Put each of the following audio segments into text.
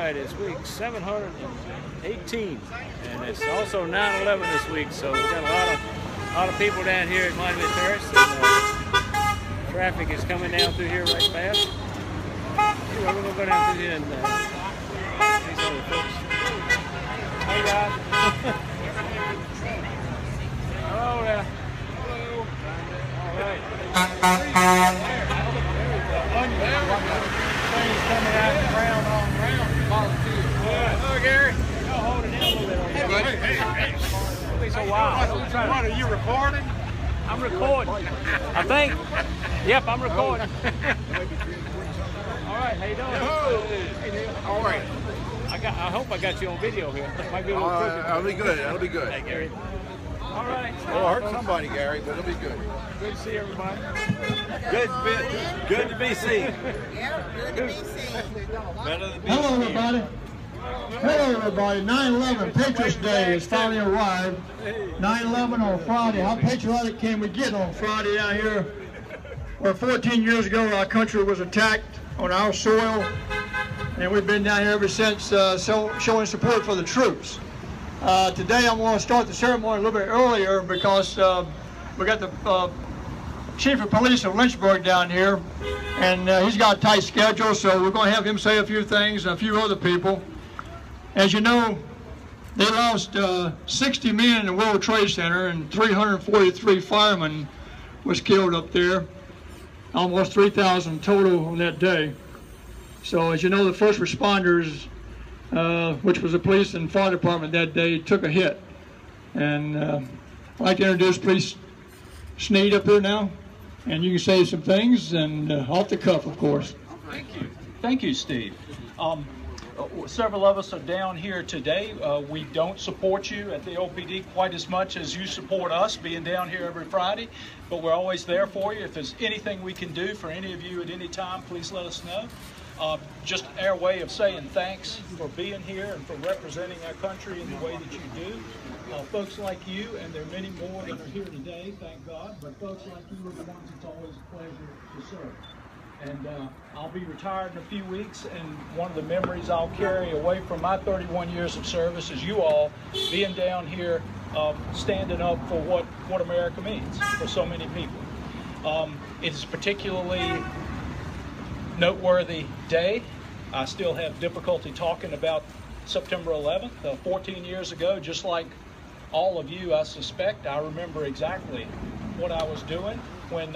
right, it's week 718, and it's also 9/11 this week, so we've got a lot of people down here at Monument Terrace, and traffic is coming down through here right fast. Anyway, we're gonna go down through here and these other folks. Hey guys. Hello there. Hello. All right. Things coming out and round on round. Hello, Gary. Y'all hold it down a little bit. Hey. Don't be so wild. What are you recording? I'm recording. I think. Yep, I'm recording. All right, how you doing? All right. I hope I got you on video here. Might be a little crooked. That'll be good. That'll be good. Hey, Gary. All right. It'll hurt somebody, Gary, but it'll be good. Good to see everybody. Good to be seen. Yeah, good to be seen. Hello, everybody. Hello, everybody. 9/11, Patriots Day has finally arrived. 9/11 on Friday. How patriotic can we get on Friday out here? Where 14 years ago our country was attacked on our soil, and we've been down here ever since showing support for the troops. Today I'm going to start the ceremony a little bit earlier because we got the Chief of Police of Lynchburg down here, and he's got a tight schedule, so we're going to have him say a few things and a few other people. As you know, they lost 60 men in the World Trade Center, and 343 firemen was killed up there. Almost 3,000 total on that day. So as you know, the first responders, which was the police and fire department that day, took a hit. And I'd like to introduce Police Sneed up here now. And you can say some things, and off the cuff, of course. Thank you. Thank you, Steve. Several of us are down here today. We don't support you at the OPD quite as much as you support us, being down here every Friday, but we're always there for you. If there's anything we can do for any of you at any time, please let us know. Just our way of saying thanks for being here and for representing our country in the way that you do. Folks like you, and there are many more that are here today, thank God, but folks like you are the ones it's always a pleasure to serve. And I'll be retired in a few weeks, and one of the memories I'll carry away from my 31 years of service is you all being down here standing up for what America means for so many people. It is a particularly noteworthy day. I still have difficulty talking about September 11th, 14 years ago, just like all of you, I suspect. I remember exactly what I was doing when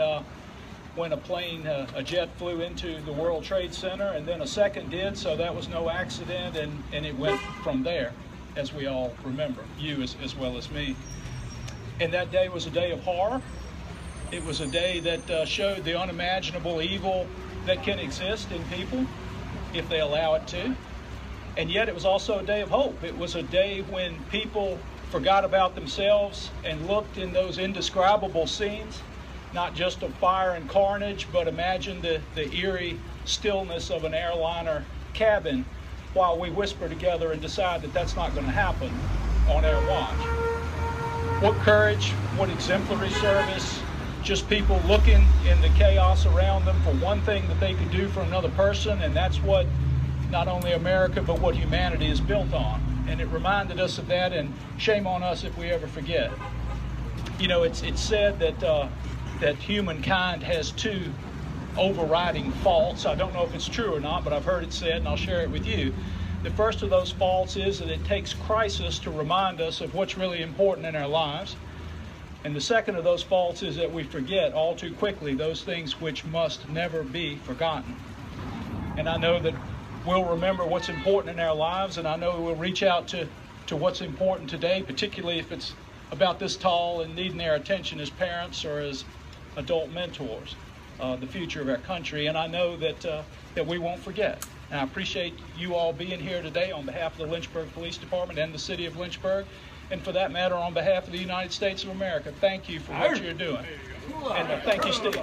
a plane, a jet flew into the World Trade Center, and then a second did, so that was no accident, and it went from there, as we all remember, you as well as me. And that day was a day of horror. It was a day that showed the unimaginable evil that can exist in people if they allow it to. And yet it was also a day of hope. It was a day when people forgot about themselves and looked in those indescribable scenes, not just of fire and carnage, but imagine the eerie stillness of an airliner cabin while we whisper together and decide that that's not going to happen on our watch. What courage, what exemplary service, just people looking in the chaos around them for one thing that they could do for another person, and that's what not only America but what humanity is built on. And it reminded us of that, and shame on us if we ever forget. You know, it's said that humankind has two overriding faults. I don't know if it's true or not, but I've heard it said, and I'll share it with you. The first of those faults is that it takes crisis to remind us of what's really important in our lives. And the second of those faults is that we forget all too quickly those things which must never be forgotten. And I know that we'll remember what's important in our lives, and I know we'll reach out to what's important today, particularly if it's about this tall and needing our attention as parents or as adult mentors, the future of our country. And I know that we won't forget. And I appreciate you all being here today on behalf of the Lynchburg Police Department and the city of Lynchburg, and for that matter, on behalf of the United States of America. Thank you for what you're doing. And thank you, Steve.